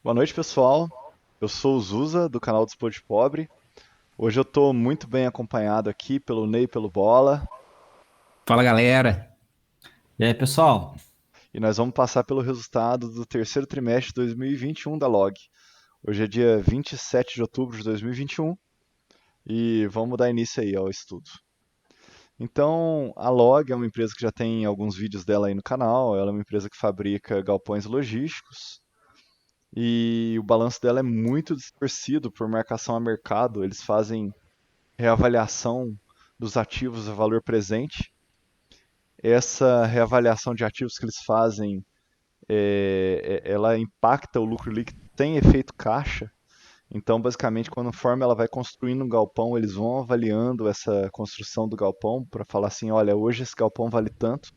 Boa noite, pessoal. Eu sou o Zusa, do canal do Explode Pobre. Hoje eu estou muito bem acompanhado aqui pelo Ney e pelo Bola, Fala galera, e aí pessoal? e nós vamos passar pelo resultado do terceiro trimestre de 2021 da Log. Hoje é dia 27 de outubro de 2021 e vamos dar início aí ao estudo. Então, a Log é uma empresa que já tem alguns vídeos dela aí no canal. Ela é uma empresa que fabrica galpões logísticos e o balanço dela é muito distorcido por marcação a mercado. Eles fazem reavaliação dos ativos a valor presente. Essa reavaliação de ativos que eles fazem, ela impacta o lucro líquido sem efeito caixa. Então, basicamente, conforme ela vai construindo um galpão, eles vão avaliando essa construção do galpão para falar assim, olha, hoje esse galpão vale tanto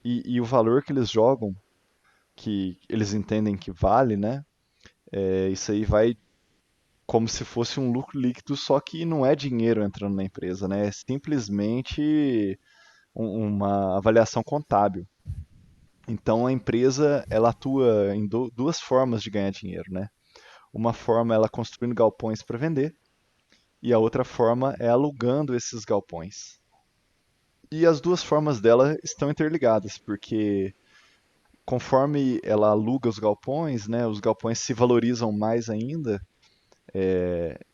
e o valor que eles jogam, que eles entendem que vale, né? Isso aí vai como se fosse um lucro líquido, só que não é dinheiro entrando na empresa, né? É simplesmente uma avaliação contábil. Então a empresa ela atua em duas formas de ganhar dinheiro, né? Uma forma é ela construindo galpões para vender e a outra forma é alugando esses galpões. E as duas formas dela estão interligadas, porque conforme ela aluga os galpões, né, os galpões se valorizam mais ainda.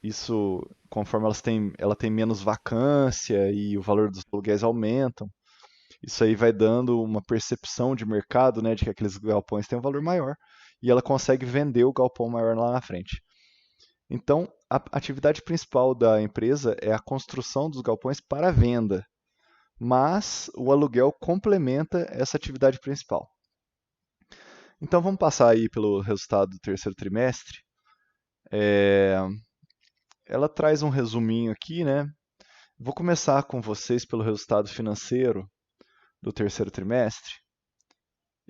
Isso, conforme ela tem menos vacância e o valor dos aluguéis aumentam. Isso aí vai dando uma percepção de mercado, né, de que aqueles galpões têm um valor maior e ela consegue vender o galpão maior lá na frente. Então, a atividade principal da empresa é a construção dos galpões para venda, mas o aluguel complementa essa atividade principal. Então, vamos passar aí pelo resultado do terceiro trimestre. É, Ela traz um resuminho aqui, né? Vou começar com vocês pelo resultado financeiro do terceiro trimestre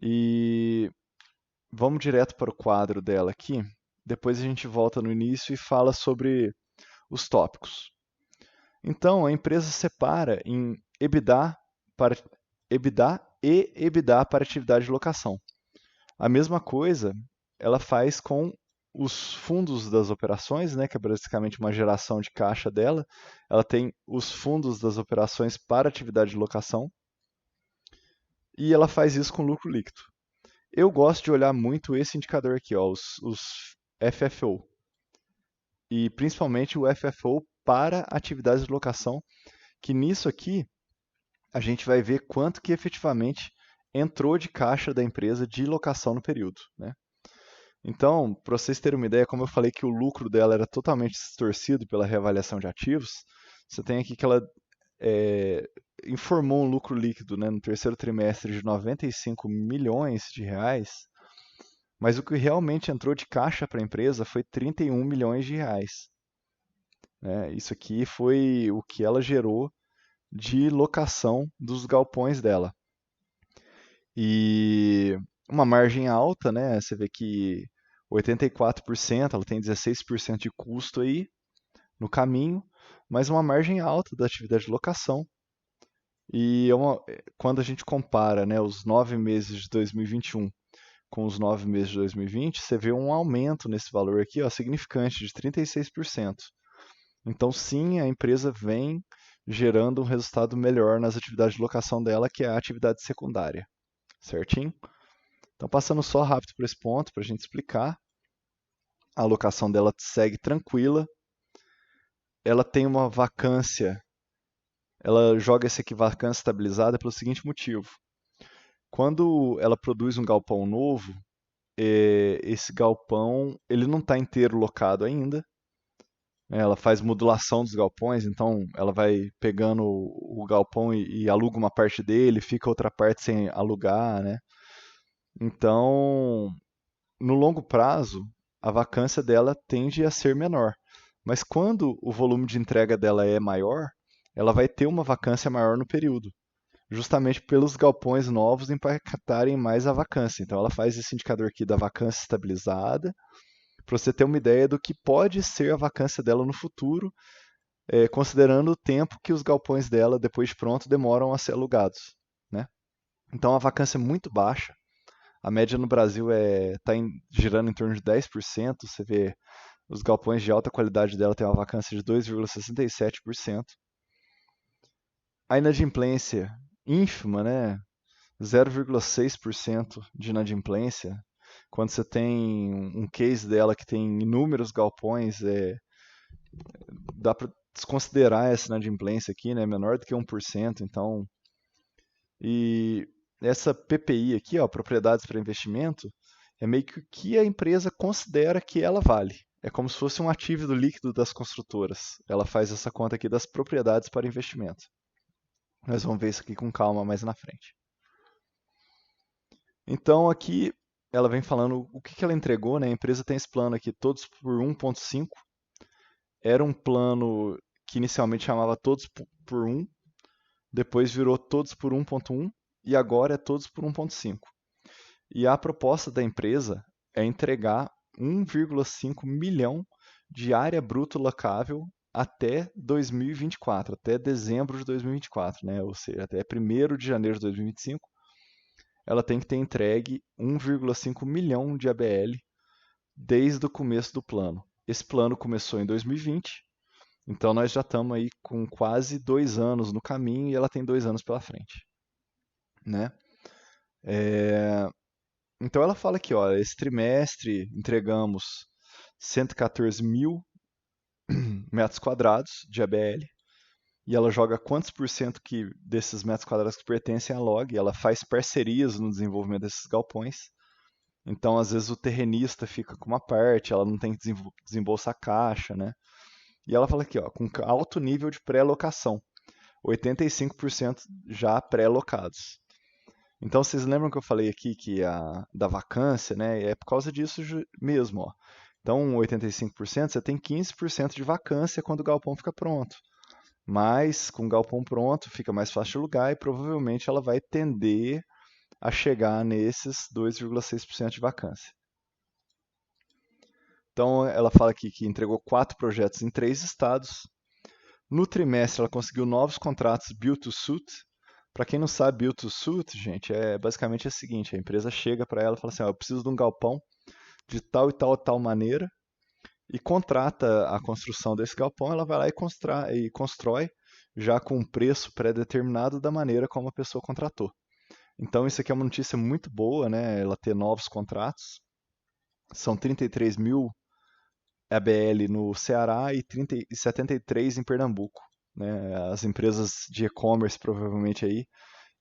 e vamos direto para o quadro dela aqui. Depois a gente volta no início e fala sobre os tópicos. Então, a empresa separa em para EBITDA e EBITDA para atividade de locação. A mesma coisa ela faz com os fundos das operações, né, que é basicamente uma geração de caixa dela. Ela tem os fundos das operações para atividade de locação e ela faz isso com lucro líquido. Eu gosto de olhar muito esse indicador aqui, ó, os FFO, e principalmente o FFO para atividades de locação, que nisso aqui a gente vai ver quanto que efetivamente entrou de caixa da empresa de locação no período, né? Então, para vocês terem uma ideia, como eu falei que o lucro dela era totalmente distorcido pela reavaliação de ativos, você tem aqui que ela é, informou um lucro líquido, né, no terceiro trimestre de 95 milhões de reais, mas o que realmente entrou de caixa para a empresa foi 31 milhões de reais, né? Isso aqui foi o que ela gerou de locação dos galpões dela. E uma margem alta, né? Você vê que 84%, ela tem 16% de custo aí no caminho, mas uma margem alta da atividade de locação. E quando a gente compara, né, os 9 meses de 2021 com os 9 meses de 2020, você vê um aumento nesse valor aqui, ó, significante, de 36%. Então, sim, a empresa vem gerando um resultado melhor nas atividades de locação dela, que é a atividade secundária, certinho? Então, passando só rápido por esse ponto, para a gente explicar, a alocação dela segue tranquila, ela tem uma vacância, ela joga essa aqui vacância estabilizada pelo seguinte motivo. Quando ela produz um galpão novo, esse galpão ele não está inteiro locado ainda, né? Ela faz modulação dos galpões, então ela vai pegando o galpão e aluga uma parte dele, fica outra parte sem alugar, né? Então, no longo prazo, a vacância dela tende a ser menor. Mas quando o volume de entrega dela é maior, ela vai ter uma vacância maior no período, justamente pelos galpões novos impactarem mais a vacância. Então ela faz esse indicador aqui da vacância estabilizada, para você ter uma ideia do que pode ser a vacância dela no futuro, considerando o tempo que os galpões dela, depois de pronto, demoram a ser alugados, né? Então a vacância é muito baixa, A média no Brasil está girando em torno de 10%. Você vê os galpões de alta qualidade dela tem uma vacância de 2,67%. A inadimplência ínfima, né? 0,6% de inadimplência. Quando você tem um case dela que tem inúmeros galpões, dá para desconsiderar essa inadimplência aqui, né? Menor do que 1%. Então, e essa PPI aqui, ó, propriedades para investimento, é meio que o que a empresa considera que ela vale. É como se fosse um ativo do líquido das construtoras. Ela faz essa conta aqui das propriedades para investimento. Nós vamos ver isso aqui com calma mais na frente. Então aqui ela vem falando o que ela entregou, né? A empresa tem esse plano aqui, todos por 1,5. Era um plano que inicialmente chamava todos por 1, depois virou todos por 1,1 e agora é todos por 1,5. E a proposta da empresa é entregar 1,5 milhão de área bruta locável até 2024, até dezembro de 2024, né? Ou seja, até 1º de janeiro de 2025, ela tem que ter entregue 1,5 milhão de ABL desde o começo do plano. Esse plano começou em 2020, então nós já estamos aí com quase 2 anos no caminho e ela tem 2 anos pela frente, né? Então ela fala aqui, ó, esse trimestre entregamos 114 mil metros quadrados de ABL e ela joga quantos por cento que desses metros quadrados que pertencem à LOG, ela faz parcerias no desenvolvimento desses galpões. Então, às vezes, o terrenista fica com uma parte, ela não tem que desembolsar caixa, né? E ela fala aqui, ó, com alto nível de pré-locação, 85% já pré-locados. Então, vocês lembram que eu falei aqui que da vacância, né? É por causa disso mesmo, ó. Então, 85%, você tem 15% de vacância quando o galpão fica pronto. Mas, com o galpão pronto, fica mais fácil de alugar e provavelmente ela vai tender a chegar nesses 2,6% de vacância. Então, ela fala aqui que entregou 4 projetos em 3 estados. No trimestre, ela conseguiu novos contratos Build to Suit. Para quem não sabe, Build to Suit, gente, basicamente o seguinte: a empresa chega para ela e fala assim, ó, eu preciso de um galpão de tal e tal maneira, e contrata a construção desse galpão, ela vai lá e constrói já com um preço pré-determinado da maneira como a pessoa contratou. Então isso aqui é uma notícia muito boa, né? Ela ter novos contratos. São 33 mil ABL no Ceará e 73 em Pernambuco, né? As empresas de e-commerce provavelmente aí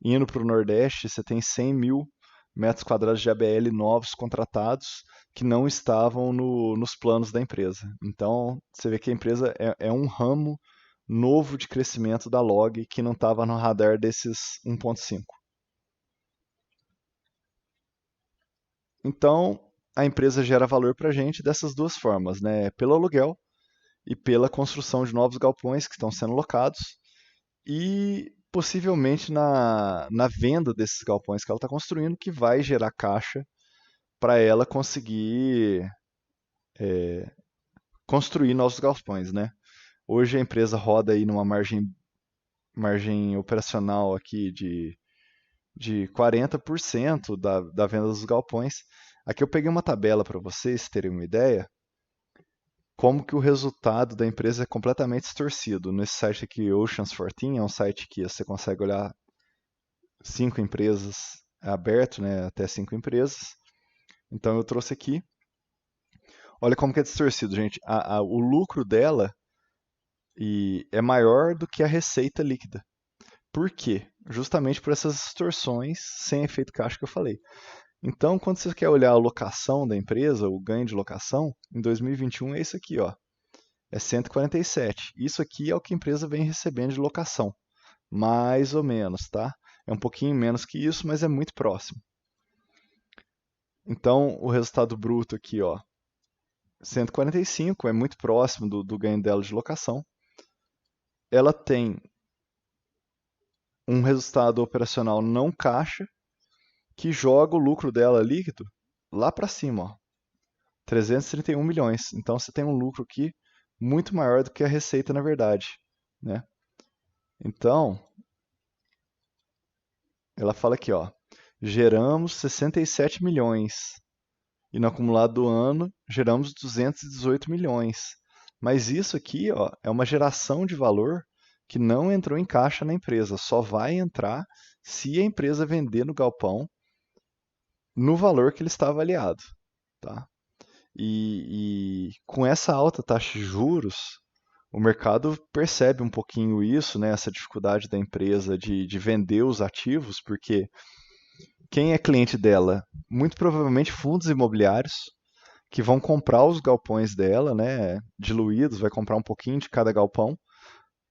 indo para o Nordeste, você tem 100 mil metros quadrados de ABL novos contratados que não estavam nos planos da empresa. Então, você vê que a empresa é um ramo novo de crescimento da Log que não estava no radar desses 1.5. Então, a empresa gera valor para a gente dessas duas formas, né? Pelo aluguel e pela construção de novos galpões que estão sendo locados e possivelmente na venda desses galpões que ela está construindo, que vai gerar caixa para ela conseguir construir novos galpões, né? Hoje a empresa roda aí numa margem operacional aqui de 40% da venda dos galpões. Aqui eu peguei uma tabela para vocês terem uma ideia como que o resultado da empresa é completamente distorcido. Nesse site aqui, Oceans 14, é um site que você consegue olhar 5 empresas, é aberto, né, até 5 empresas. Então eu trouxe aqui. Olha como que é distorcido, gente. O lucro dela é maior do que a receita líquida. Por quê? Justamente por essas distorções sem efeito caixa que eu falei. Então, quando você quer olhar a locação da empresa, o ganho de locação, em 2021 é isso aqui, ó. É 147. Isso aqui é o que a empresa vem recebendo de locação. Mais ou menos, tá? É um pouquinho menos que isso, mas é muito próximo. Então, o resultado bruto aqui, ó, 145, é muito próximo do ganho dela de locação. Ela tem um resultado operacional não caixa, que joga o lucro dela líquido lá para cima, ó, 331 milhões. Então você tem um lucro aqui muito maior do que a receita na verdade, né? Então, ela fala aqui, ó, geramos 67 milhões. E no acumulado do ano, geramos 218 milhões. Mas isso aqui, ó, é uma geração de valor que não entrou em caixa na empresa. Só vai entrar se a empresa vender no galpão no valor que ele está avaliado. Tá? E com essa alta taxa de juros, o mercado percebe um pouquinho isso, né, essa dificuldade da empresa de vender os ativos, porque quem é cliente dela? Muito provavelmente fundos imobiliários que vão comprar os galpões dela, né, diluídos, vai comprar um pouquinho de cada galpão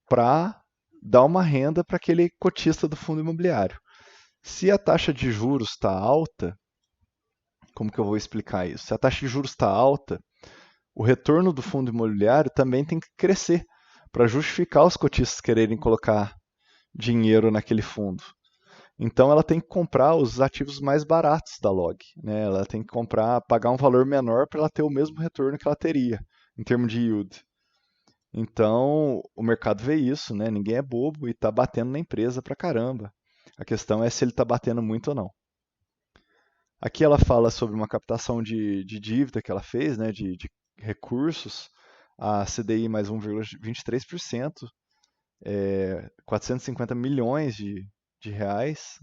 para dar uma renda para aquele cotista do fundo imobiliário. Se a taxa de juros está alta, como que eu vou explicar isso? Se a taxa de juros está alta, o retorno do fundo imobiliário também tem que crescer para justificar os cotistas quererem colocar dinheiro naquele fundo. Então ela tem que comprar os ativos mais baratos da log, né? Ela tem que comprar, pagar um valor menor para ela ter o mesmo retorno que ela teria em termos de yield. Então o mercado vê isso, né? Ninguém é bobo e está batendo na empresa pra caramba. A questão é se ele está batendo muito ou não. Aqui ela fala sobre uma captação de dívida que ela fez, né? De recursos, a CDI mais 1,23%, 450 milhões de reais,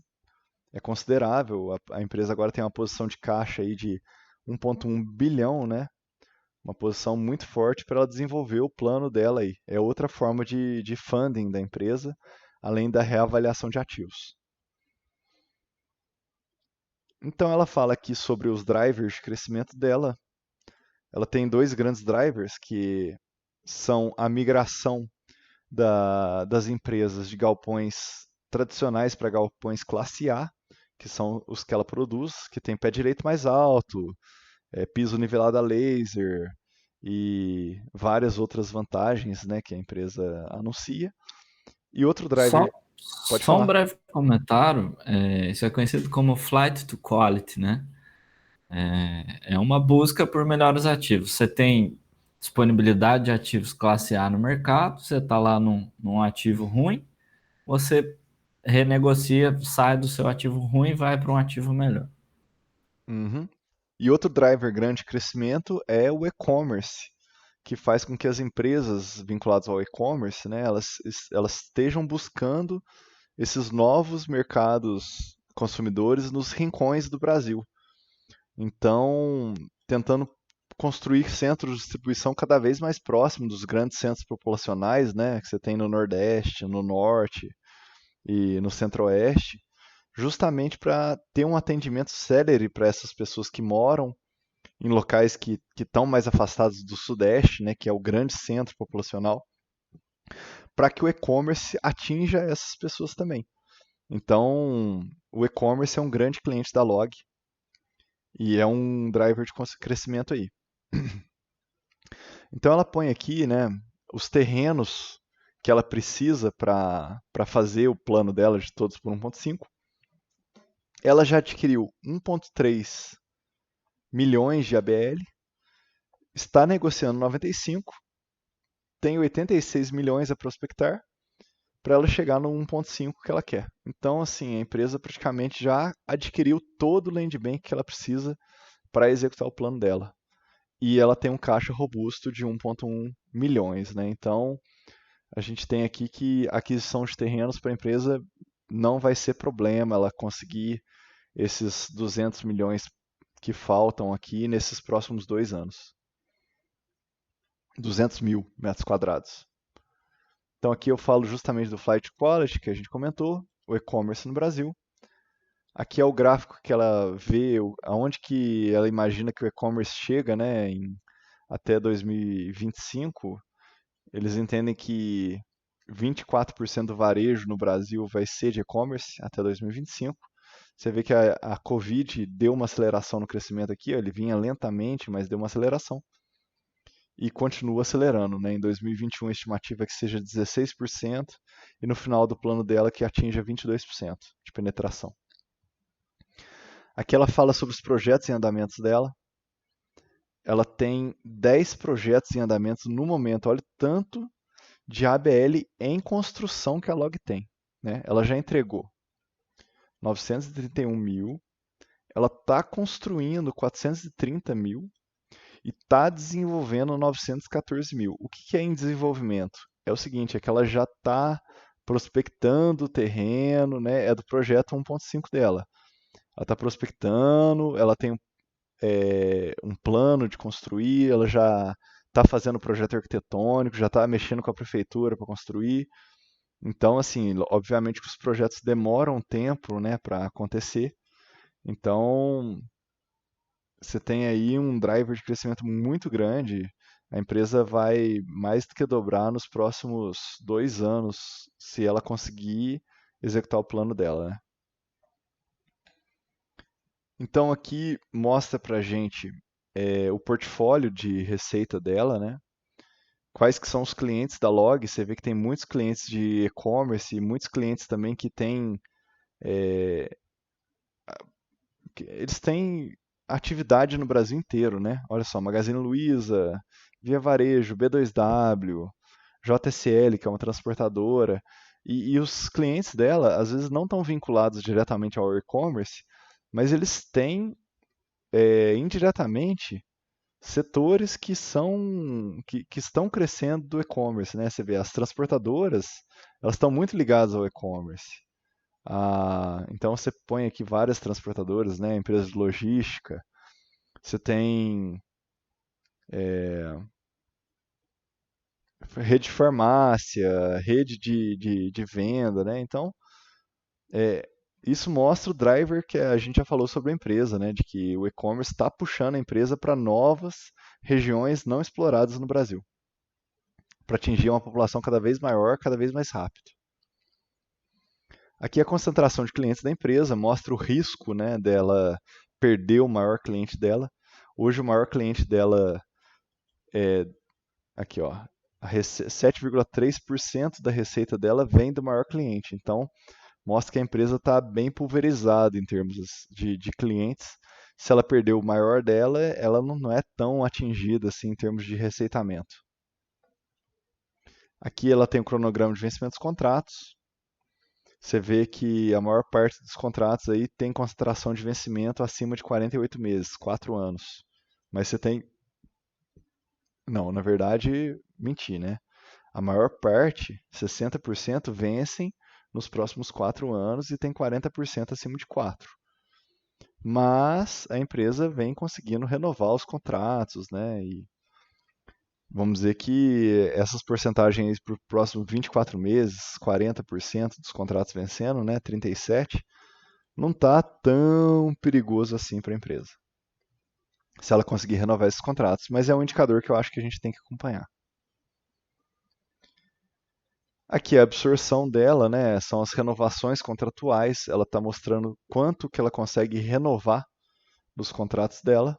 é considerável. A empresa agora tem uma posição de caixa aí de 1,1 bilhão, né? Uma posição muito forte para ela desenvolver o plano dela aí. É outra forma de funding da empresa, além da reavaliação de ativos. Então ela fala aqui sobre os drivers de crescimento dela. Ela tem dois grandes drivers que são a migração das empresas de galpões tradicionais para galpões classe A, que são os que ela produz, que tem pé direito mais alto, piso nivelado a laser e várias outras vantagens, né, que a empresa anuncia. E outro driver, Só, pode só um falar. breve comentário. Isso é conhecido como flight to quality, né? É uma busca por melhores ativos. Você tem disponibilidade de ativos classe A no mercado, você está lá num ativo ruim, você renegocia, sai do seu ativo ruim e vai para um ativo melhor. Uhum. E outro driver grande de crescimento é o e-commerce, que faz com que as empresas vinculadas ao e-commerce, né, elas estejam buscando esses novos mercados consumidores nos rincões do Brasil. Então, tentando construir centros de distribuição cada vez mais próximos dos grandes centros populacionais, né, que você tem no Nordeste, no Norte e no Centro-Oeste, justamente para ter um atendimento célere para essas pessoas que moram em locais que estão mais afastados do Sudeste, né, que é o grande centro populacional, para que o e-commerce atinja essas pessoas também. Então, o e-commerce é um grande cliente da Log e é um driver de crescimento aí. Então, ela põe aqui, né, os terrenos que ela precisa para fazer o plano dela de todos por 1,5. Ela já adquiriu 1,3 milhões de ABL, está negociando 95, tem 86 milhões a prospectar para ela chegar no 1,5 que ela quer. Então, assim, a empresa praticamente já adquiriu todo o land bank que ela precisa para executar o plano dela. E ela tem um caixa robusto de 1,1 milhões, né? Então, a gente tem aqui que a aquisição de terrenos para a empresa não vai ser problema ela conseguir esses 200 milhões que faltam aqui nesses próximos 2 anos. 200 mil metros quadrados. Então aqui eu falo justamente do Flight Quality, que a gente comentou, o e-commerce no Brasil. Aqui é o gráfico que ela vê, aonde que ela imagina que o e-commerce chega, né, até 2025. Eles entendem que 24% do varejo no Brasil vai ser de e-commerce até 2025. Você vê que a Covid deu uma aceleração no crescimento aqui, ó, ele vinha lentamente, mas deu uma aceleração e continua acelerando, né? Em 2021 a estimativa é que seja 16% e no final do plano dela que atinja 22% de penetração. Aqui ela fala sobre os projetos em andamentos dela. Ela tem 10 projetos em andamentos no momento. Olha o tanto de ABL em construção que a Log tem, né? Ela já entregou 931 mil, ela está construindo 430 mil e está desenvolvendo 914 mil. O que é em desenvolvimento? É o seguinte, é que ela já está prospectando o terreno, né? É do projeto 1.5 dela. Ela está prospectando, ela tem um plano de construir, ela já está fazendo projeto arquitetônico, já está mexendo com a prefeitura para construir. Então, assim, obviamente que os projetos demoram tempo, né, para acontecer. Então, você tem aí um driver de crescimento muito grande. A empresa vai mais do que dobrar nos próximos 2 anos, se ela conseguir executar o plano dela, né? Então aqui mostra para gente o portfólio de receita dela, né? Quais que são os clientes da Log? Você vê que tem muitos clientes de e-commerce e muitos clientes também que têm eles têm atividade no Brasil inteiro, né? Olha só, Magazine Luiza, Via Varejo, B2W, JSL, que é uma transportadora, e os clientes dela às vezes não estão vinculados diretamente ao e-commerce, mas eles têm indiretamente setores que estão crescendo do e-commerce, né? Você vê as transportadoras, elas estão muito ligadas ao e-commerce. Então você põe aqui várias transportadoras, né? Empresas de logística. Você tem rede de farmácia, rede de venda, né? Então, é, isso mostra o driver que a gente já falou sobre a empresa, né? De que o e-commerce está puxando a empresa para novas regiões não exploradas no Brasil, para atingir uma população cada vez maior, cada vez mais rápido. Aqui a concentração de clientes da empresa mostra o risco, né, dela perder o maior cliente dela. Hoje o maior cliente dela é aqui, ó, 7,3% da receita dela vem do maior cliente. Então, mostra que a empresa está bem pulverizada em termos de clientes. Se ela perder o maior dela, ela não é tão atingida assim em termos de receitamento. Aqui ela tem o cronograma de vencimento dos contratos. Você vê que a maior parte dos contratos aí tem concentração de vencimento acima de 48 meses, 4 anos. Mas você tem. Não, na verdade, menti, né? A maior parte, 60%, vencem nos próximos 4 anos e tem 40% acima de 4. Mas a empresa vem conseguindo renovar os contratos, né? E vamos dizer que essas porcentagens para os próximos 24 meses, 40% dos contratos vencendo, né? 37%, não está tão perigoso assim para a empresa. Se ela conseguir renovar esses contratos, mas é um indicador que eu acho que a gente tem que acompanhar. Aqui a absorção dela, né, são as renovações contratuais. Ela está mostrando quanto que ela consegue renovar dos contratos dela.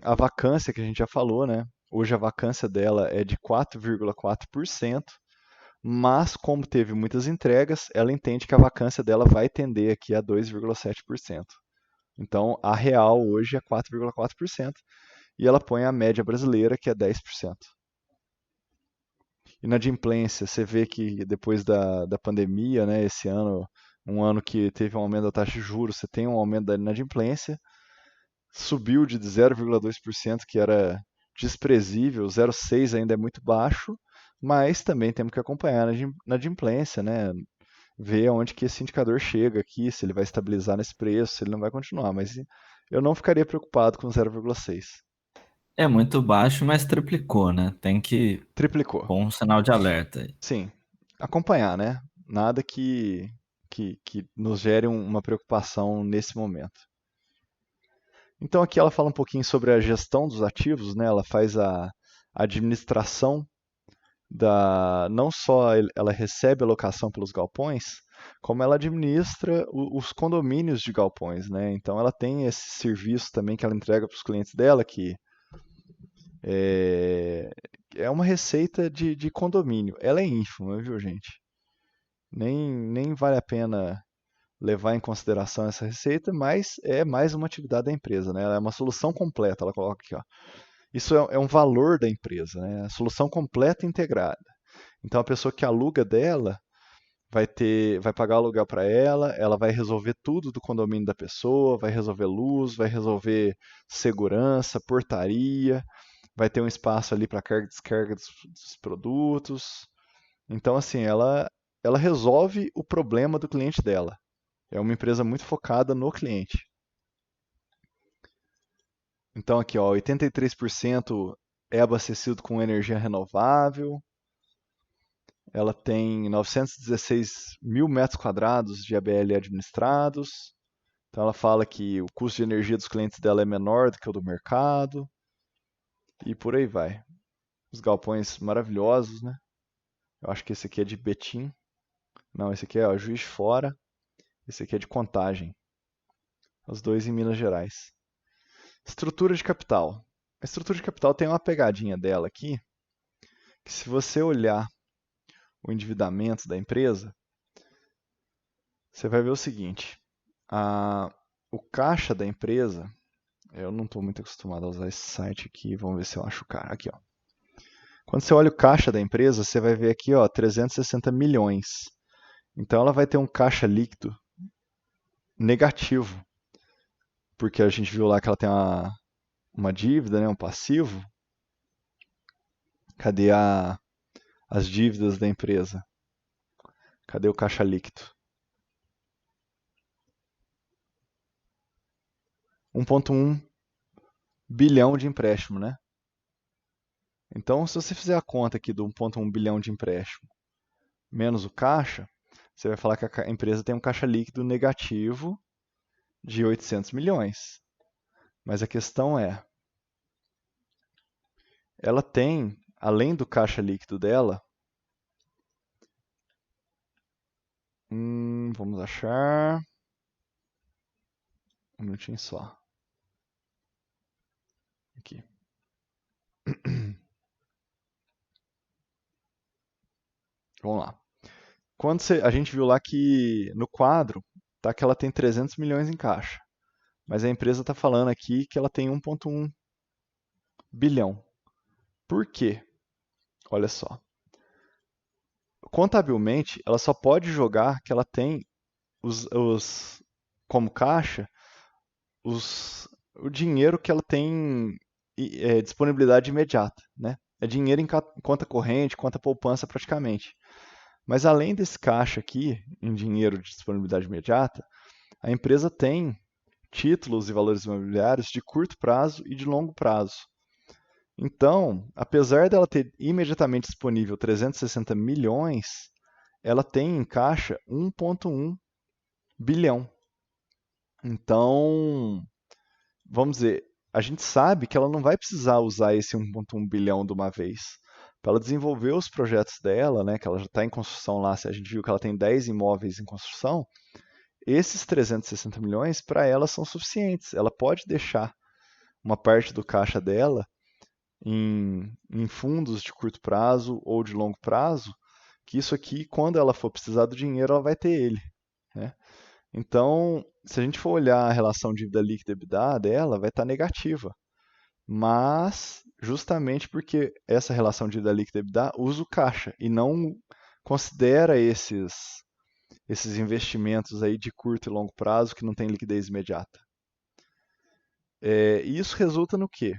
A vacância que a gente já falou, né? Hoje a vacância dela é de 4,4%, mas como teve muitas entregas, ela entende que a vacância dela vai tender aqui a 2,7%. Então a real hoje é 4,4% e ela põe a média brasileira que é 10%. Inadimplência, você vê que depois da pandemia, né, esse ano, um ano que teve um aumento da taxa de juros, você tem um aumento da inadimplência, subiu de 0,2%, que era desprezível, 0,6% ainda é muito baixo, mas também temos que acompanhar a inadimplência, né, ver aonde que esse indicador chega aqui, se ele vai estabilizar nesse preço, se ele não vai continuar, mas eu não ficaria preocupado com 0,6%. É muito baixo, mas triplicou, né? Tem que Triplicou. pôr um sinal de alerta aí. Sim, acompanhar, né? Nada que nos gere uma preocupação nesse momento. Então aqui ela fala um pouquinho sobre a gestão dos ativos, né? Ela faz a administração não só ela recebe a locação pelos galpões, como ela administra os condomínios de galpões, né? Então ela tem esse serviço também que ela entrega para os clientes dela, que é, é uma receita de condomínio. Ela é ínfima, viu, gente? Nem vale a pena levar em consideração essa receita, mas é mais uma atividade da empresa, né? Ela é uma solução completa, ela coloca aqui, ó. Isso é um valor da empresa, né? A solução completa e integrada. Então a pessoa que aluga dela, vai pagar aluguel para ela vai resolver tudo do condomínio da pessoa, vai resolver luz, vai resolver segurança, portaria, vai ter um espaço ali para carga e descarga dos produtos. Então, assim, ela resolve o problema do cliente dela. É uma empresa muito focada no cliente. Então, aqui, ó, 83% é abastecido com energia renovável. Ela tem 916 mil metros quadrados de ABL administrados. Então, ela fala que o custo de energia dos clientes dela é menor do que o do mercado. E por aí vai. Os galpões maravilhosos, né? Eu acho que esse aqui é de Betim. Não, esse aqui é ó, Juiz de Fora. Esse aqui é de Contagem. Os dois em Minas Gerais. Estrutura de capital. A estrutura de capital tem uma pegadinha dela aqui, que se você olhar o endividamento da empresa, você vai ver o seguinte: o caixa da empresa, eu não estou muito acostumado a usar esse site aqui, vamos ver se eu acho o cara. Aqui, ó. Quando você olha o caixa da empresa, você vai ver aqui, ó, 360 milhões. Então ela vai ter um caixa líquido negativo, porque a gente viu lá que ela tem uma dívida, né, um passivo. Cadê as dívidas da empresa? Cadê o caixa líquido? 1,1 bilhão de empréstimo, né? Então, se você fizer a conta aqui do 1,1 bilhão de empréstimo menos o caixa, você vai falar que a empresa tem um caixa líquido negativo de 800 milhões. Mas a questão é, ela tem, além do caixa líquido dela, vamos achar, um minutinho só. Aqui. Vamos lá. Quando a gente viu lá que no quadro tá que ela tem 300 milhões em caixa, mas a empresa está falando aqui que ela tem 1,1 bilhão. Por quê? Olha só. Contabilmente, ela só pode jogar que ela tem como caixa o dinheiro que ela tem disponibilidade imediata, né? É dinheiro em conta corrente, conta poupança praticamente. Mas além desse caixa aqui, em dinheiro de disponibilidade imediata, a empresa tem títulos e valores imobiliários de curto prazo e de longo prazo. Então, apesar dela ter imediatamente disponível 360 milhões, ela tem em caixa 1,1 bilhão. Então, vamos dizer, a gente sabe que ela não vai precisar usar esse 1,1 bilhão de uma vez. Para ela desenvolver os projetos dela, né, que ela já está em construção lá, se a gente viu que ela tem 10 imóveis em construção, esses 360 milhões para ela são suficientes. Ela pode deixar uma parte do caixa dela em fundos de curto prazo ou de longo prazo, que isso aqui, quando ela for precisar do dinheiro, ela vai ter ele, né? Então, se a gente for olhar a relação dívida líquida EBITDA dela, vai estar negativa. Mas, justamente porque essa relação dívida líquida EBITDA usa o caixa e não considera esses investimentos aí de curto e longo prazo que não tem liquidez imediata. E isso resulta no quê?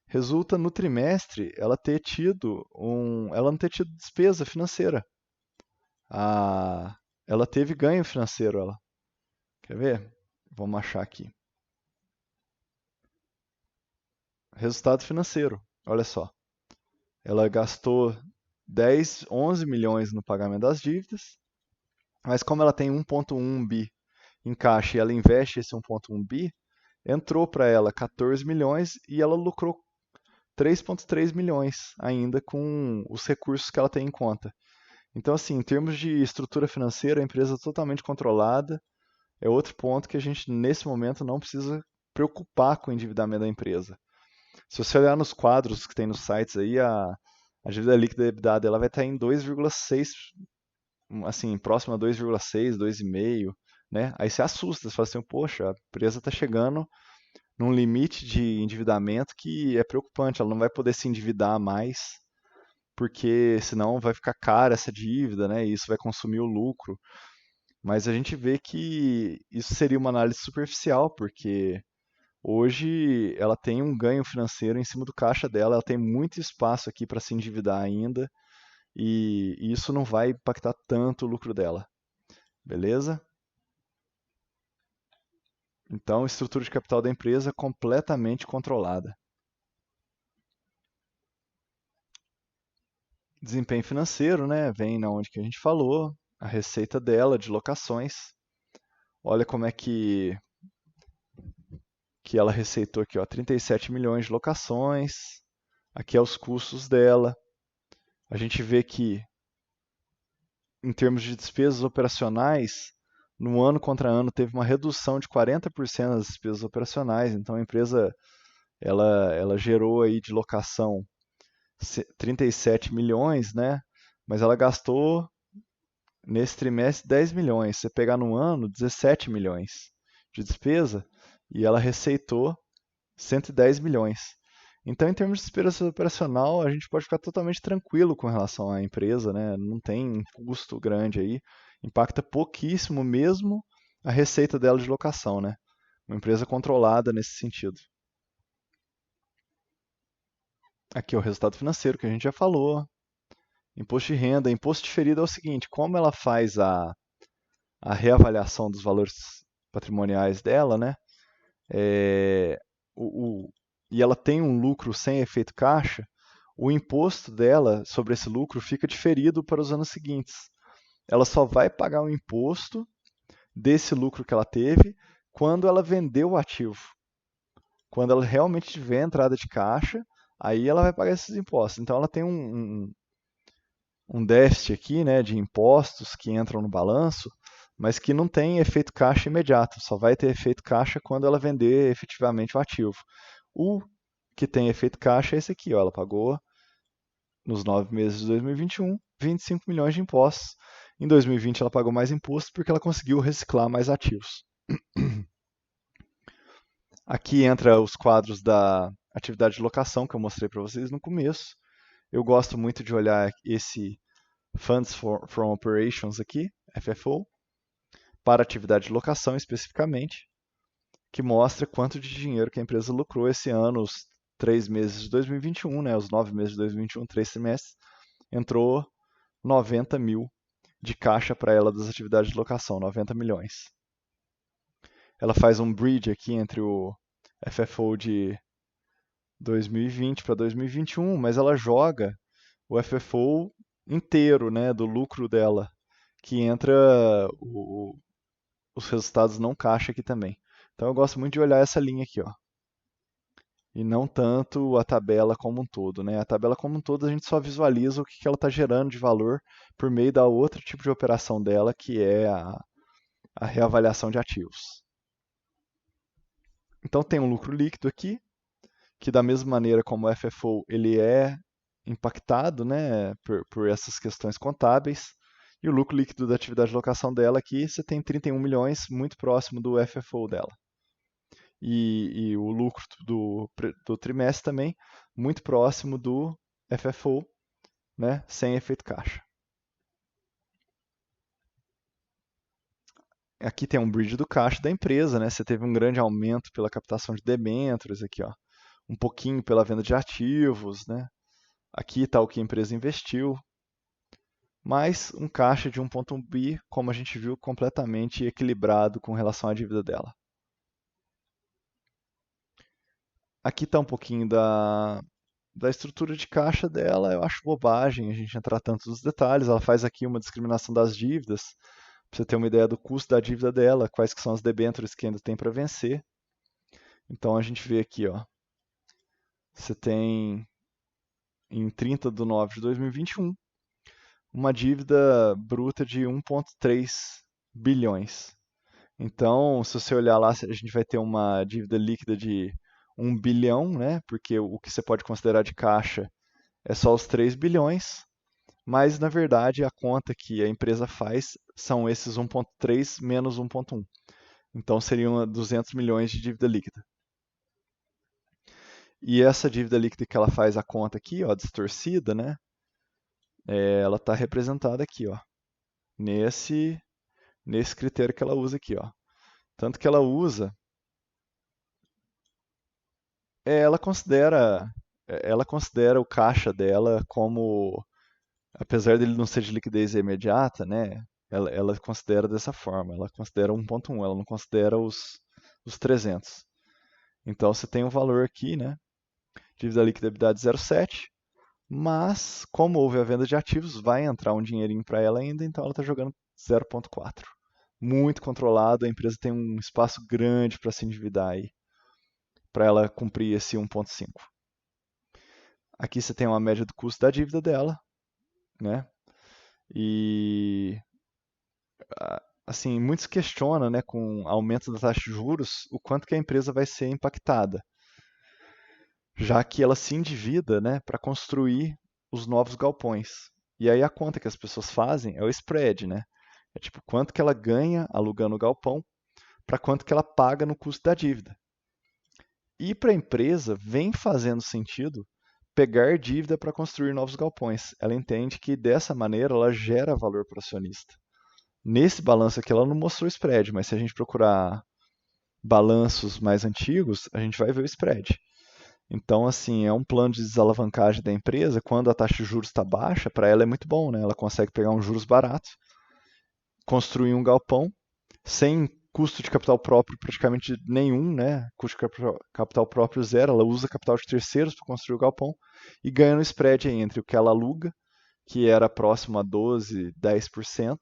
Resulta no trimestre ela não ter tido despesa financeira. Ela teve ganho financeiro, ela. Quer ver? Vamos achar aqui. Resultado financeiro. Olha só. Ela gastou 10, 11 milhões no pagamento das dívidas, mas como ela tem 1,1 bi em caixa e ela investe esse 1,1 bi, entrou para ela 14 milhões e ela lucrou 3,3 milhões ainda com os recursos que ela tem em conta. Então, assim, em termos de estrutura financeira, a empresa é totalmente controlada. É outro ponto que a gente, nesse momento, não precisa preocupar com o endividamento da empresa. Se você olhar nos quadros que tem nos sites aí, a dívida líquida EBITDA dela vai estar em 2,6, assim, próximo a 2,6, 2,5, né? Aí você assusta, você fala assim, poxa, a empresa está chegando num limite de endividamento que é preocupante, ela não vai poder se endividar mais, porque senão vai ficar cara essa dívida, né? E isso vai consumir o lucro. Mas a gente vê que isso seria uma análise superficial, porque hoje ela tem um ganho financeiro em cima do caixa dela, ela tem muito espaço aqui para se endividar ainda, e isso não vai impactar tanto o lucro dela. Beleza? Então, estrutura de capital da empresa completamente controlada. Desempenho financeiro, né? Vem na onde que a gente falou, a receita dela de locações. Olha como é que ela receitou aqui, ó, 37 milhões de locações. Aqui é os custos dela. A gente vê que em termos de despesas operacionais, no ano contra ano teve uma redução de 40% das despesas operacionais. Então a empresa ela gerou aí de locação 37 milhões, né? Mas ela gastou nesse trimestre 10 milhões. Você pegar no ano 17 milhões de despesa e ela receitou 110 milhões. Então, em termos de despesa operacional, a gente pode ficar totalmente tranquilo com relação à empresa, né? Não tem um custo grande aí, impacta pouquíssimo mesmo a receita dela de locação, né? Uma empresa controlada nesse sentido. Aqui é o resultado financeiro que a gente já falou. Imposto de renda, imposto diferido é o seguinte: como ela faz a reavaliação dos valores patrimoniais dela, né? É, e ela tem um lucro sem efeito caixa, o imposto dela sobre esse lucro fica diferido para os anos seguintes. Ela só vai pagar o imposto desse lucro que ela teve quando ela vender o ativo. Quando ela realmente tiver entrada de caixa, aí ela vai pagar esses impostos. Então ela tem um déficit aqui, né, de impostos que entram no balanço, mas que não tem efeito caixa imediato, só vai ter efeito caixa quando ela vender efetivamente o ativo. O que tem efeito caixa é esse aqui, ó, ela pagou nos 9 meses de 2021 25 milhões de impostos. Em 2020 ela pagou mais imposto porque ela conseguiu reciclar mais ativos. Aqui entra os quadros da atividade de locação que eu mostrei para vocês no começo. Eu gosto muito de olhar esse Funds from Operations aqui, FFO, para atividade de locação especificamente, que mostra quanto de dinheiro que a empresa lucrou esse ano, os 3 meses de 2021, né, os 9 meses de 2021, 3 trimestres, entrou 90 mil de caixa para ela das atividades de locação, 90 milhões. Ela faz um bridge aqui entre o FFO de 2020 para 2021, mas ela joga o FFO inteiro, né, do lucro dela, que entra os resultados não caixa aqui também. Então eu gosto muito de olhar essa linha aqui, ó. E não tanto a tabela como um todo, né? A tabela como um todo a gente só visualiza o que ela está gerando de valor por meio da outro tipo de operação dela, que é a reavaliação de ativos. Então tem um lucro líquido aqui, que da mesma maneira como o FFO ele é impactado, né, por essas questões contábeis. E o lucro líquido da atividade de locação dela aqui, você tem 31 milhões, muito próximo do FFO dela. E o lucro do trimestre também, muito próximo do FFO, né, sem efeito caixa. Aqui tem um bridge do caixa da empresa, né? Você teve um grande aumento pela captação de debêntures aqui, ó. Um pouquinho pela venda de ativos, né? Aqui está o que a empresa investiu, mais um caixa de 1,1 bi, como a gente viu, completamente equilibrado com relação à dívida dela. Aqui está um pouquinho da estrutura de caixa dela. Eu acho bobagem a gente entrar tanto nos detalhes. Ela faz aqui uma discriminação das dívidas, para você ter uma ideia do custo da dívida dela, quais que são as debêntures que ainda tem para vencer. Então a gente vê aqui, ó, você tem em 30 de nove de 2021 uma dívida bruta de 1,3 bilhões. Então, se você olhar lá, a gente vai ter uma dívida líquida de 1 bilhão, né? Porque o que você pode considerar de caixa é só os 3 bilhões, mas na verdade a conta que a empresa faz são esses 1,3 menos 1,1. Então seriam 200 milhões de dívida líquida. E essa dívida líquida que ela faz a conta aqui, ó, distorcida, né? ela está representada aqui, ó, nesse critério que ela usa aqui, ó. Tanto que ela usa, ela considera o caixa dela como, apesar dele não ser de liquidez imediata, né? Ela considera dessa forma, ela considera 1.1, ela não considera os 300. Então você tem um valor aqui, né? Dívida líquida EBITDA de 0,7, mas como houve a venda de ativos, vai entrar um dinheirinho para ela ainda, então ela está jogando 0,4. Muito controlado, a empresa tem um espaço grande para se endividar aí, para ela cumprir esse 1,5. Aqui você tem uma média do custo da dívida dela, né? E assim, muitos questionam, né, com aumento da taxa de juros, o quanto que a empresa vai ser impactada, já que ela se endivida, né, para construir os novos galpões. E aí a conta que as pessoas fazem é o spread, né? É tipo quanto que ela ganha alugando o galpão para quanto que ela paga no custo da dívida. E para a empresa vem fazendo sentido pegar dívida para construir novos galpões. Ela entende que dessa maneira ela gera valor para o acionista. Nesse balanço aqui ela não mostrou o spread, mas se a gente procurar balanços mais antigos, a gente vai ver o spread. Então, assim, é um plano de desalavancagem da empresa. Quando a taxa de juros está baixa, para ela é muito bom, né? Ela consegue pegar um juros barato, construir um galpão sem custo de capital próprio praticamente nenhum, né? Custo de capital próprio zero. Ela usa capital de terceiros para construir o galpão e ganha no spread aí entre o que ela aluga, que era próximo a 12, 10%,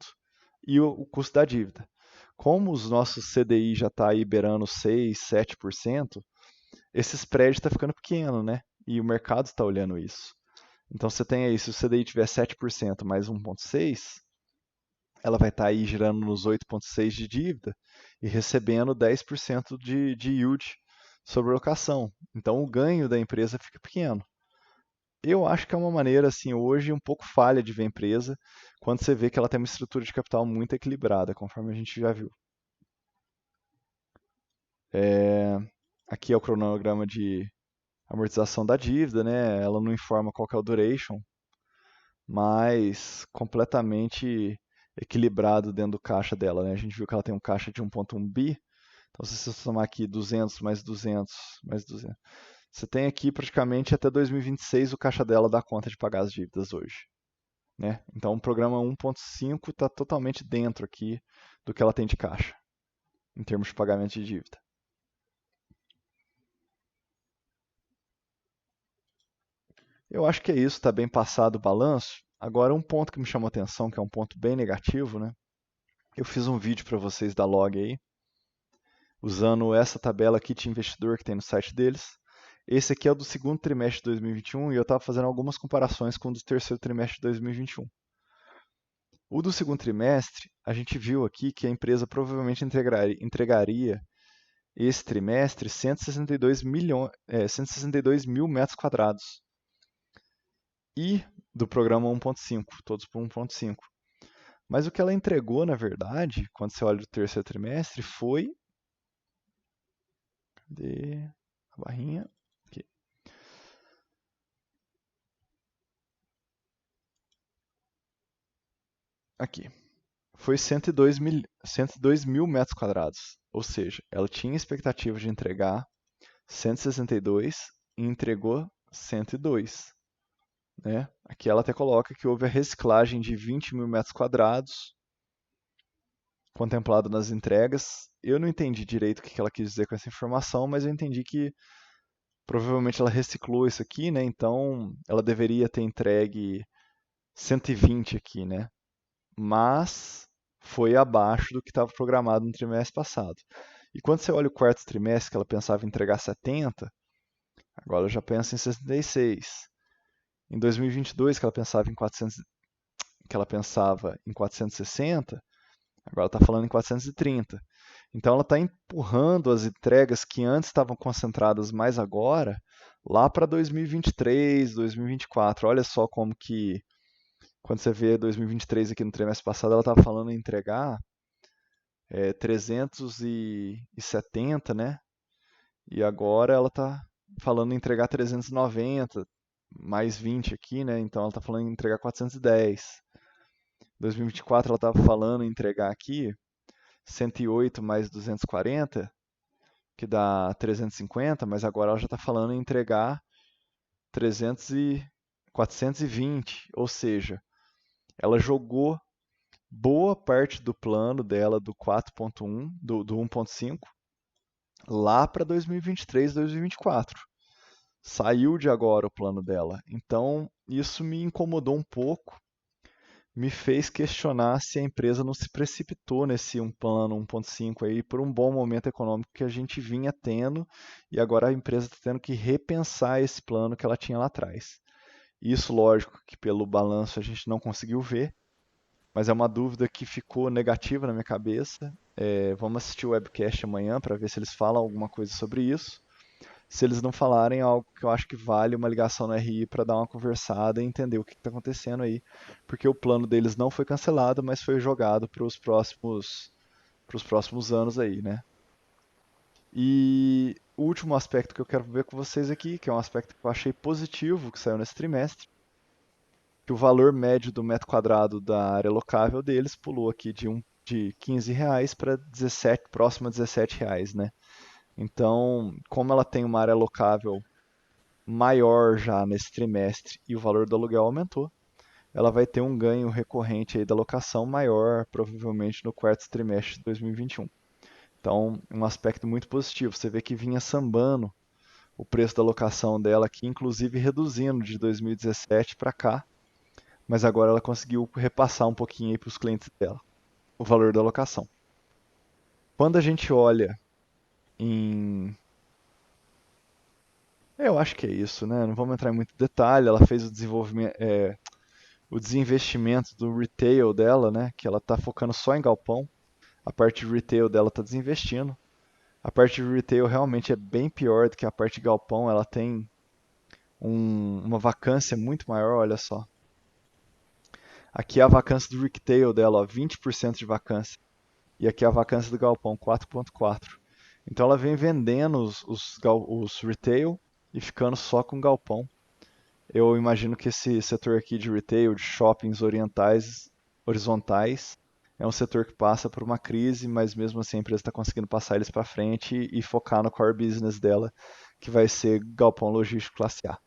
e o custo da dívida. Como os nossos CDI já está aí beirando 6, 7%, esse spread está ficando pequeno, né? E o mercado está olhando isso. Então você tem aí, se o CDI tiver 7% mais 1,6, ela vai estar aí girando nos 8,6 de dívida e recebendo 10% de yield sobre a locação. Então o ganho da empresa fica pequeno. Eu acho que é uma maneira, assim, hoje um pouco falha de ver a empresa quando você vê que ela tem uma estrutura de capital muito equilibrada, conforme a gente já viu. Aqui é o cronograma de amortização da dívida, né? Ela não informa qual que é o duration, mas completamente equilibrado dentro do caixa dela, né? A gente viu que ela tem um caixa de 1,1 bi, então se você somar aqui 200 mais 200 mais 200, você tem aqui praticamente até 2026 o caixa dela dá conta de pagar as dívidas hoje, né? Então o programa 1.5 está totalmente dentro aqui do que ela tem de caixa, em termos de pagamento de dívida. Eu acho que é isso, está bem passado o balanço. Agora, um ponto que me chamou a atenção, que é um ponto bem negativo, né? Eu fiz um vídeo para vocês da Log aí, usando essa tabela Kit Investidor que tem no site deles. Esse aqui é o do segundo trimestre de 2021 e eu estava fazendo algumas comparações com o do terceiro trimestre de 2021. O do segundo trimestre, a gente viu aqui que a empresa provavelmente entregaria esse trimestre 162 mil metros quadrados. E do programa 1.5, todos por 1.5. Mas o que ela entregou, na verdade, quando você olha o terceiro trimestre, foi. Cadê a barrinha? Aqui. Aqui. Foi 102 mil metros quadrados. Ou seja, ela tinha expectativa de entregar 162 e entregou 102. Né? Aqui ela até coloca que houve a reciclagem de 20 mil metros quadrados contemplado nas entregas. Eu não entendi direito o que ela quis dizer com essa informação, mas eu entendi que provavelmente ela reciclou isso aqui, né? Então ela deveria ter entregue 120 aqui, né? Mas foi abaixo do que estava programado no trimestre passado. E quando você olha o quarto trimestre, que ela pensava em entregar 70, agora ela já pensa em 66. Em 2022, que ela pensava em 460, agora ela está falando em 430. Então ela está empurrando as entregas que antes estavam concentradas mais agora, lá para 2023, 2024. Olha só como que, quando você vê 2023 aqui no trimestre passado, ela estava falando em entregar 370, né? E agora ela está falando em entregar 390. mais 20 aqui, né? Então ela está falando em entregar 410. 2024 ela estava falando em entregar aqui 108 mais 240, que dá 350, mas agora ela já está falando em entregar 300 e 420, ou seja, ela jogou boa parte do plano dela do 4.1, do 1.5, lá para 2023, 2024. Saiu de agora o plano dela. Então, isso me incomodou um pouco, me fez questionar se a empresa não se precipitou nesse um plano 1.5 aí por um bom momento econômico que a gente vinha tendo e agora a empresa está tendo que repensar esse plano que ela tinha lá atrás. Isso, lógico, que pelo balanço a gente não conseguiu ver, mas é uma dúvida que ficou negativa na minha cabeça. Vamos assistir o webcast amanhã para ver se eles falam alguma coisa sobre isso. Se eles não falarem, é algo que eu acho que vale uma ligação no RI para dar uma conversada e entender o que está acontecendo aí, porque o plano deles não foi cancelado, mas foi jogado para os próximos anos aí, né? E o último aspecto que eu quero ver com vocês aqui, que é um aspecto que eu achei positivo que saiu nesse trimestre, que o valor médio do metro quadrado da área locável deles pulou aqui de R$ 15 para 17, próximo a R$ 17, né? Então, como ela tem uma área locável maior já nesse trimestre e o valor do aluguel aumentou, ela vai ter um ganho recorrente aí da locação maior, provavelmente no quarto trimestre de 2021. Então, um aspecto muito positivo. Você vê que vinha sambando o preço da locação dela aqui, inclusive reduzindo de 2017 para cá, mas agora ela conseguiu repassar um pouquinho aí para os clientes dela, o valor da locação. Quando a gente olha em. Eu acho que é isso, né? Não vamos entrar em muito detalhe. Ela fez o desenvolvimento, o desinvestimento do retail dela, né? Que ela está focando só em galpão. A parte de retail dela está desinvestindo. A parte de retail realmente é bem pior do que a parte de galpão. Ela tem uma vacância muito maior, olha só. Aqui é a vacância do retail dela, ó, 20% de vacância. E aqui é a vacância do galpão, 4.4. Então ela vem vendendo os retail e ficando só com galpão. Eu imagino que esse setor aqui de retail, de shoppings horizontais, é um setor que passa por uma crise, mas mesmo assim a empresa está conseguindo passar eles para frente e focar no core business dela, que vai ser galpão logístico classe A.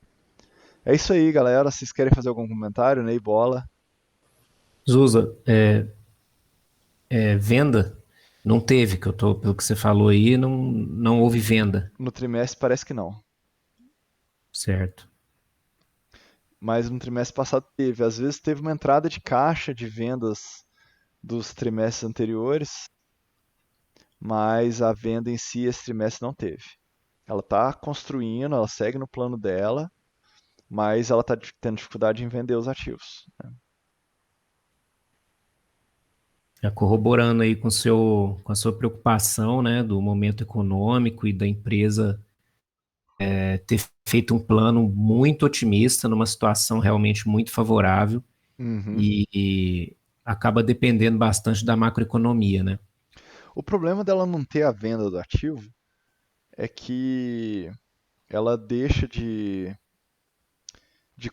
É isso aí, galera. Vocês querem fazer algum comentário, Ney Bola? Zusa, venda não teve, pelo que você falou aí, não houve venda, No trimestre parece que não, certo? mas no trimestre passado teve. Às vezes teve uma entrada de caixa de vendas dos trimestres anteriores, mas a venda em si esse trimestre não teve. Ela está construindo, ela segue no plano dela, mas ela está tendo dificuldade em vender os ativos. Já corroborando aí com a sua preocupação, né, do momento econômico e da empresa ter feito um plano muito otimista numa situação realmente muito favorável Uhum. e acaba dependendo bastante da macroeconomia, né? O problema dela não ter a venda do ativo é que ela deixa de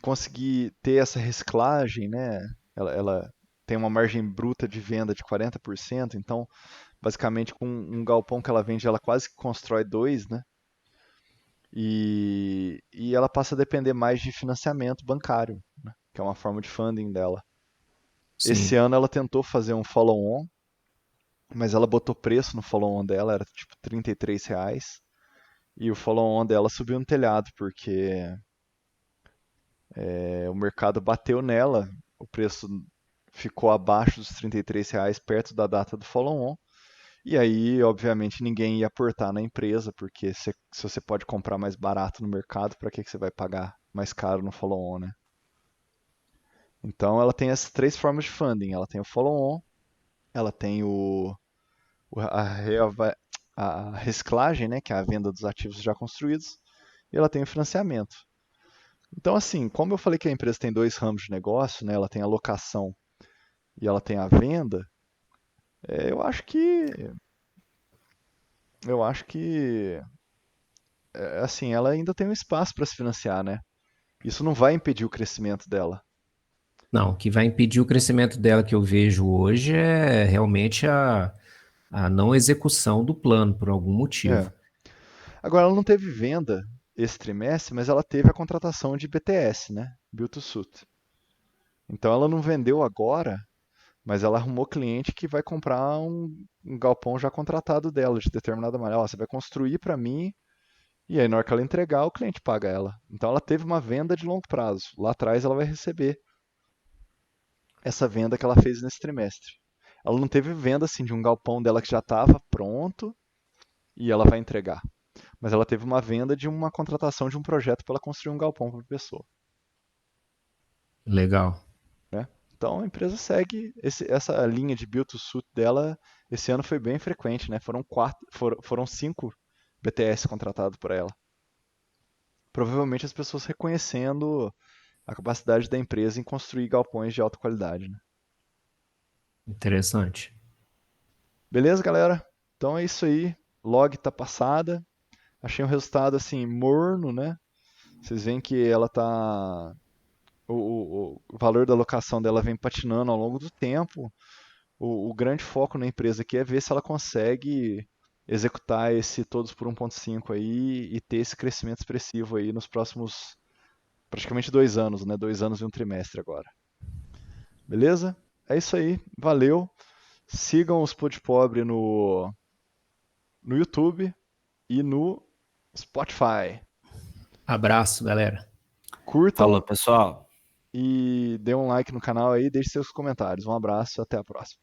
conseguir ter essa reciclagem, né? Ela tem uma margem bruta de venda de 40%, então basicamente com um galpão que ela vende, ela quase que constrói dois, né? E ela passa a depender mais de financiamento bancário, né? Que é uma forma de funding dela. Esse Sim. ano ela tentou fazer um follow-on, mas ela botou preço no follow-on dela, era tipo R$ 33. E o follow-on dela subiu no telhado, porque o mercado bateu nela, o preço ficou abaixo dos R$ 33 perto da data do follow-on. E aí, obviamente, ninguém ia aportar na empresa, porque se você pode comprar mais barato no mercado, para que você vai pagar mais caro no follow-on, né? Então ela tem essas três formas de funding. Ela tem o follow-on, ela tem o- a, reava- a reciclagem, né, que é a venda dos ativos já construídos, e ela tem o financiamento. Então, assim, como eu falei que a empresa tem dois ramos de negócio, né, ela tem a locação e ela tem a venda, eu acho que assim, ela ainda tem um espaço para se financiar, né? Isso não vai impedir o crescimento dela. Não, o que vai impedir o crescimento dela que eu vejo hoje é realmente a não execução do plano por algum É. motivo. Agora, ela não teve venda esse trimestre, mas ela teve a contratação de BTS, né? Build to Suit. Então ela não vendeu agora, mas ela arrumou cliente que vai comprar um galpão já contratado dela, de determinada maneira. Ó, você vai construir para mim, e aí na hora que ela entregar, o cliente paga ela. Então ela teve uma venda de longo prazo. Lá atrás ela vai receber essa venda que ela fez nesse trimestre. Ela não teve venda assim de um galpão dela que já estava pronto e ela vai entregar. Mas ela teve uma venda de uma contratação de um projeto para ela construir um galpão para a pessoa. Legal. Né? Então a empresa segue essa linha de build to suit dela. Esse ano foi bem frequente, né? Foram 5 BTS contratados por ela. Provavelmente as pessoas reconhecendo a capacidade da empresa em construir galpões de alta qualidade. Né? Interessante. Beleza, galera? Então é isso aí. Log tá passada. Achei um resultado assim morno, né? Vocês veem que ela tá o valor da alocação dela vem patinando ao longo do tempo. O grande foco na empresa aqui é ver se ela consegue executar esse todos por 1.5 aí e ter esse crescimento expressivo aí nos próximos praticamente 2 anos, né? 2 anos e um trimestre agora. Beleza? É isso aí. Valeu. Sigam os Pod Pobre no YouTube e no Spotify. Abraço, galera. Curtam Falou, pessoal. e dê um like no canal aí, deixe seus comentários. Um abraço, até a próxima.